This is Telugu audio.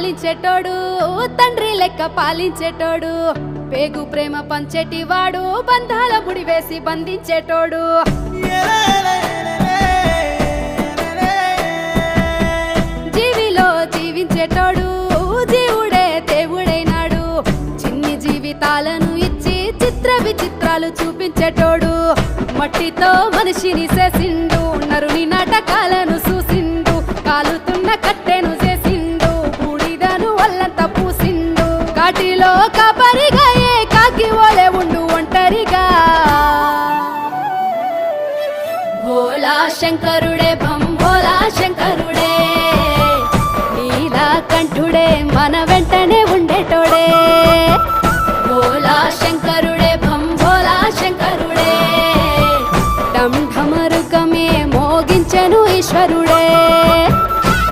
లాలించేటోడు తండ్రి లెక్క పాలించేటోడు పేగు ప్రేమ పంచేటివాడు బంధాల ముడి వేసి బంధించేటోడు జీవిలో జీవించేటోడు జీవుడే దేవుడైనాడు చిన్ని జీవితాలను ఇచ్చి చిత్ర విచిత్రాలు చూపించేటోడు మట్టితో మనిషిని చేసిండు నరుని నాటకాలను చూసిండు కాలుతున్న కట్టెను చేసిండు బూడిదను వల్లంతా పూసిండు కాటిలో కాపరిగా ఏ కాకి ఓలే ఉండు ఒంటరిగా భోలా శంకరుడే భం భోలా శంకరుడే నీలా కంఠుడే